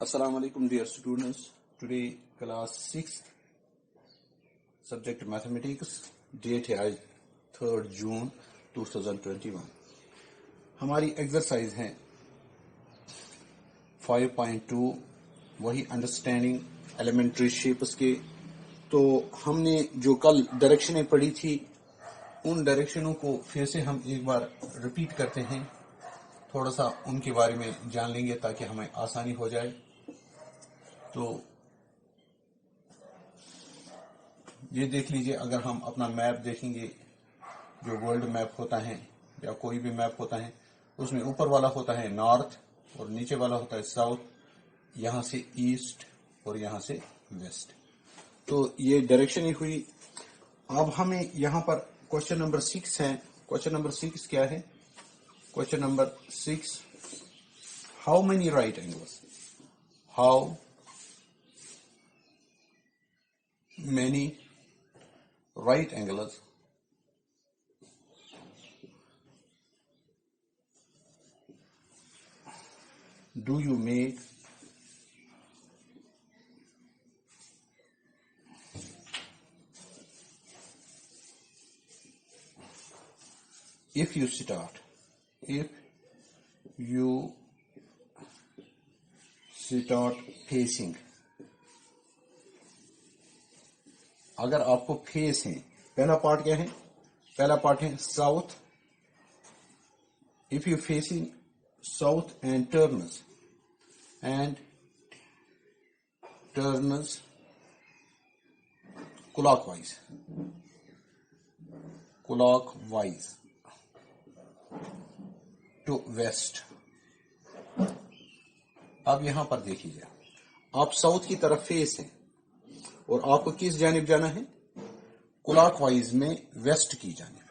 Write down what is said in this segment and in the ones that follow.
Assalamu alaikum dear students. Today class 6th subject mathematics, date है आज 3rd June 2021. हमारी exercise है 5.2 वही अंडरस्टैंडिंग एलिमेंट्री शेप्स के। तो हमने जो कल डायरेक्शनें पढ़ी थी उन डायरेक्शनों को फिर से हम एक बार रिपीट करते हैं, थोड़ा सा उनके बारे में जान लेंगे ताकि हमें आसानी हो जाए। तो ये देख लीजिए, अगर हम अपना मैप देखेंगे, जो वर्ल्ड मैप होता है या कोई भी मैप होता है, उसमें ऊपर वाला होता है नॉर्थ और नीचे वाला होता है साउथ, यहाँ से ईस्ट और यहाँ से वेस्ट। तो ये डायरेक्शन ही हुई। अब हमें यहाँ पर क्वेश्चन नंबर 6 है। क्वेश्चन नंबर 6 क्या है? Question number 6, how many right angles, how many right angles do you make if you start facing? अगर आपको फेस है, पहला पार्ट क्या है? पहला पार्ट है south. If you facing south and turns clockwise to west. अब यहां पर देखिए, आप साउथ की तरफ फेस हैं और आपको किस जानिब जाना है? क्लॉकवाइज में वेस्ट की जानिब।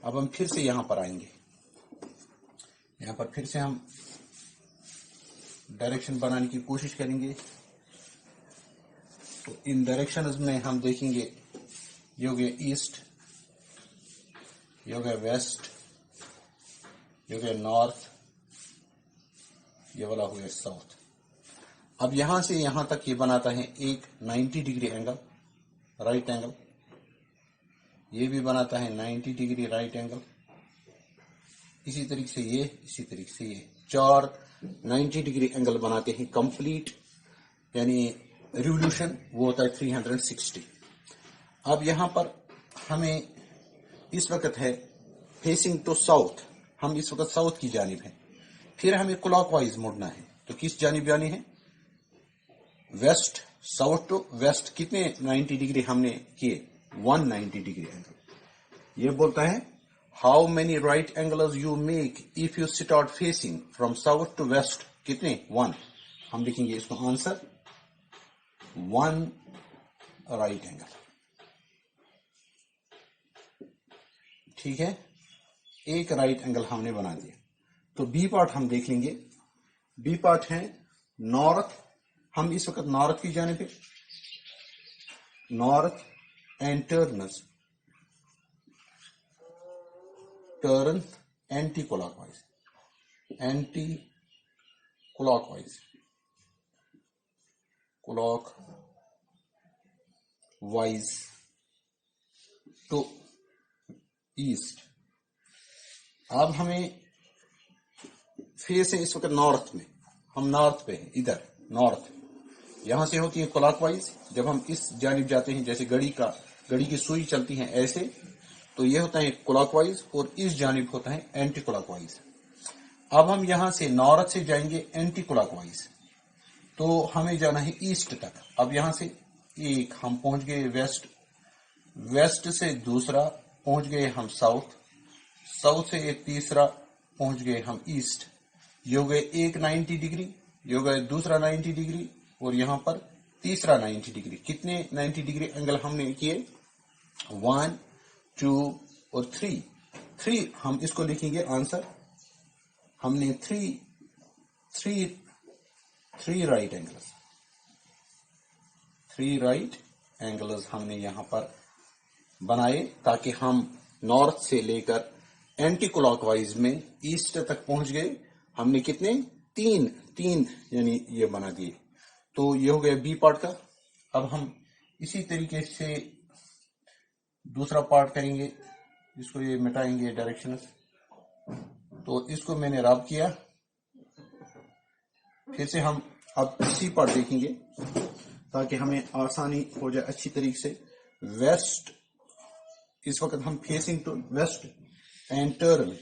अब हम फिर से यहां पर आएंगे, यहां पर फिर से हम डायरेक्शन बनाने की कोशिश करेंगे। तो इन डायरेक्शंस में हम देखेंगे, ये हो गया ईस्ट, ये हो गया वेस्ट, ये हो गया नॉर्थ, ये वाला हो गया साउथ। अब यहां से यहां तक ये बनाता है एक 90 डिग्री एंगल, राइट एंगल। ये भी बनाता है 90 डिग्री राइट एंगल। इसी तरीके से ये, इसी तरीके से ये, 4 90 डिग्री एंगल बनाते हैं कंप्लीट, यानी रिवोल्यूशन वो होता है 360। अब यहां पर हमें इस वक्त है फेसिंग टू साउथ, हम इस वक्त साउथ की जानिब हैं। फिर हमें क्लॉकवाइज मुड़ना है, तो किस जानिब जानी है? West, south to west. कितने 90 डिग्री हमने किए? 190 डिग्री एंगल। ये बोलता है how many right angles you make if you start facing from south to west. कितने? 1। हम लिखेंगे इसको आंसर 1 राइट एंगल। ठीक है, एक राइट एंगल हमने बना दिया। तो बी पार्ट हम देख लेंगे। बी पार्ट है नॉर्थ, हम इस वक्त नॉर्थ की जानिब है, north and turn anti clockwise, clockwise to east. अब हमें फिर से इस वक्त नॉर्थ में, हम नॉर्थ पे हैं, इधर नॉर्थ, यहां से होती है क्लॉकवाइज। जब हम इस जानिब जाते हैं, जैसे घड़ी की सुई चलती है ऐसे, तो ये होता है क्लॉकवाइज और इस जानिब होता है एंटी क्लॉकवाइज। अब हम यहां से नॉर्थ से जाएंगे एंटी क्लॉकवाइज, तो हमें जाना है ईस्ट तक। अब यहां से एक हम पहुंच गए वेस्ट, वेस्ट से दूसरा पहुंच गए हम साउथ, साउथ से एक तीसरा पहुंच गए हम ईस्ट। ये हो गए एक 90 डिग्री, ये हो गए दूसरा 90 डिग्री और यहां पर तीसरा 90 डिग्री। कितने 90 डिग्री एंगल हमने किए? 1 2 और 3 हम इसको लिखेंगे आंसर। हमने 3 राइट एंगल्स, 3 राइट एंगल्स हमने यहां पर बनाए, ताकि हम नॉर्थ से लेकर एंटी क्लॉकवाइज में ईस्ट तक पहुंच गए। हमने कितने? तीन यानी ये बना दिए। तो ये हो गया बी पार्ट का। अब हम इसी तरीके से दूसरा पार्ट करेंगे, इसको ये मिटाएंगे डायरेक्शन। तो इसको मैंने रब किया, फिर से हम अब सी पार्ट देखेंगे ताकि हमें आसानी हो जाए अच्छी तरीके से। वेस्ट, इस वक्त हम facing to west and turn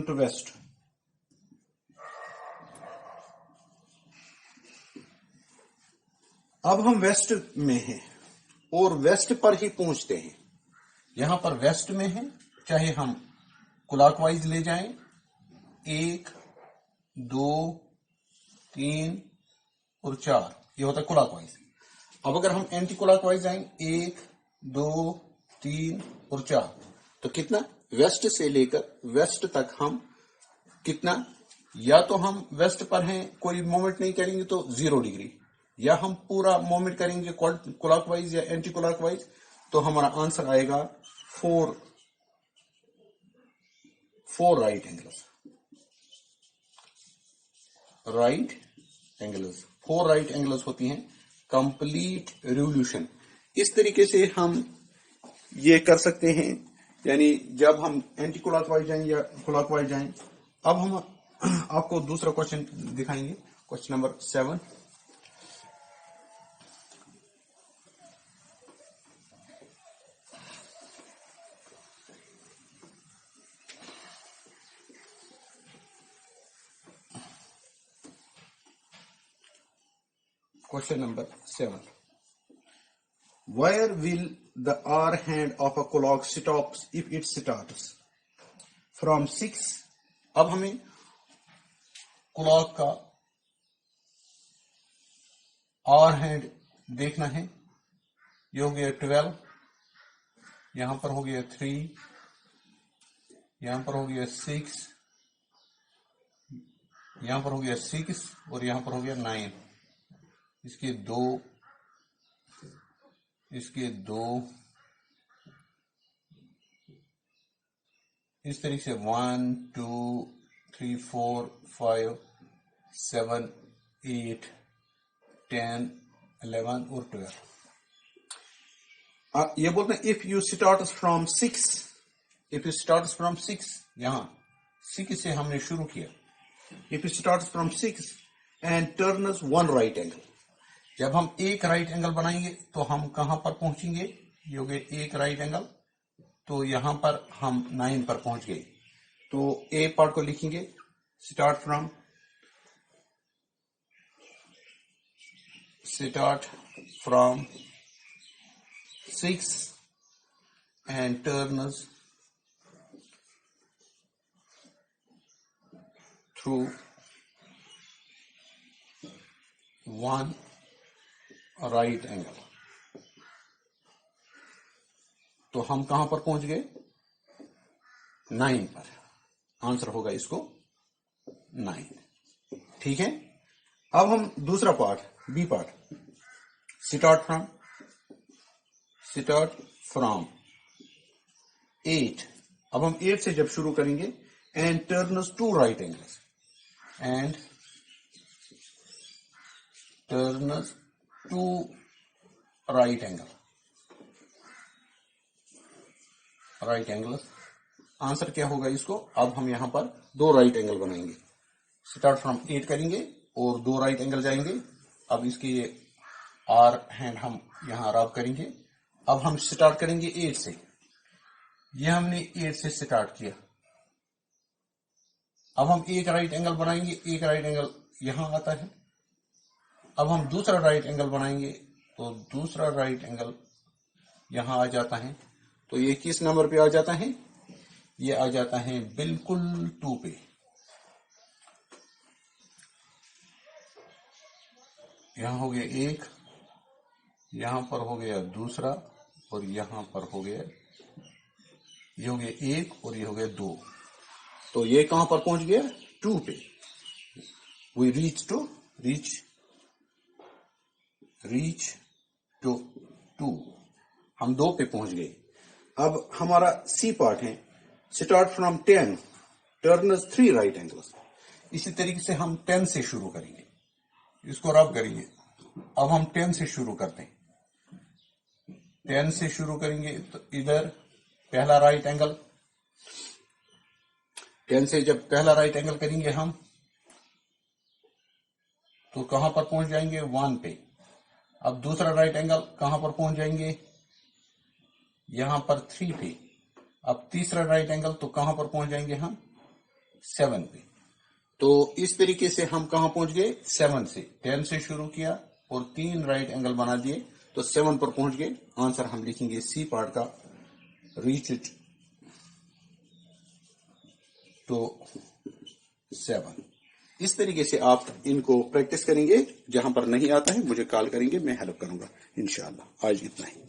to west. अब हम वेस्ट में हैं और वेस्ट पर ही पहुंचते हैं। यहां पर वेस्ट में है, चाहे हम क्लॉकवाइज ले जाएं, 1 2 3 और 4, ये होता है क्लॉकवाइज। अब अगर हम एंटी क्लॉकवाइज आए 1 2 3 और 4, तो कितना वेस्ट से लेकर वेस्ट तक हम कितना, या तो हम वेस्ट पर हैं कोई मूवमेंट नहीं करेंगे तो 0 डिग्री, या हम पूरा मूवमेंट करेंगे क्लॉकवाइज या एंटी क्लॉकवाइज, तो हमारा आंसर आएगा 4 राइट एंगल्स। 4 राइट एंगल्स होती हैं कंप्लीट रिवोल्यूशन। इस तरीके से हम ये कर सकते हैं, यानी जब हम एंटी क्लॉकवाइज जाएं या क्लॉकवाइज जाएं। अब हम आपको दूसरा क्वेश्चन दिखाएंगे, question number 7। Question number 7. Where will the R hand of a clock stops if it starts from 6? अब हमें क्लॉक का R हैंड देखना है। ये हो गया 12, यहां पर हो गया 3, यहां पर हो गया 6, यहां पर हो गया 6 और यहां पर हो गया 9। इसके दो इस तरीके से 1 2 3 4 5 7 8 10 11 और 12। ये बोलते हैं इफ यू स्टार्ट फ्रॉम 6, यहां 6 से हमने शुरू किया। If you start from 6 and turns 1 right angle, जब हम एक राइट एंगल बनाएंगे तो हम कहां पर पहुंचेंगे, ये हो गया एक राइट एंगल, तो यहां पर हम 9 पर पहुंच गए। तो ए पार्ट को लिखेंगे, start from start from 6 and turns through 1 right angle. तो हम कहां पर पहुंच गए? 9 पर. आंसर होगा इसको 9. ठीक है. अब हम दूसरा part, B part, start from 8. अब हम 8 से जब शुरू करेंगे, and turns 2 right angles, and turns 2 right angle. Answer क्या होगा इसको? अब हम यहां पर 2 राइट एंगल बनाएंगे. स्टार्ट फ्रॉम 8 करेंगे और 2 राइट एंगल जाएंगे. अब इसके आर हैंड हम यहां रब करेंगे. अब हम स्टार्ट करेंगे 8 से. ये हमने 8 से स्टार्ट किया. अब हम एक राइट एंगल बनाएंगे. एक राइट एंगल यहां आता है. अब हम दूसरा राइट एंगल बनाएंगे तो दूसरा राइट एंगल यहां आ जाता है. तो ये किस नंबर पे आ जाता है? ये आ जाता है बिल्कुल 2 पे. यहां हो गया एक, यहां पर हो गया दूसरा, और यहां पर हो गया, ये हो गया एक और ये हो गया 2. तो ये कहां पर पहुंच गया? 2 पे. We reach to 2. ہم 2 پہ پہنچ گئے. اب ہمارا سی پارٹ ہے start from 10 turns 3 right angles. اسی طریقے سے ہم 10 سے شروع کریں گے. اس کو رب کریں گے. اب ہم 10 سے شروع کرتے ہیں. 10 سے شروع کریں گے تو ادھر پہلا رائٹ اینگل. 10 سے جب پہلا رائٹ اینگل کریں گے ہم تو کہاں پر پہنچ جائیں گے 1 پہ. اب دوسرا رائٹ اینگل کہاں پر پہنچ جائیں گے یہاں پر 3 پہ. اب تیسرا رائٹ اینگل تو کہاں پر پہنچ جائیں گے ہم 7 پہ. تو اس طریقے سے ہم کہاں پہنچ گئے 7 سے. 10 سے شروع کیا اور 3 رائٹ اینگل بنا دیے تو 7 پر پہنچ گئے. آنسر ہم لکھیں گے سی پارٹ کا ریچ ٹو 7. اس طریقے سے آپ ان کو پریکٹس کریں گے. جہاں پر نہیں آتا ہے مجھے کال کریں گے, میں ہیلپ کروں گا انشاءاللہ. آج اتنا ہی.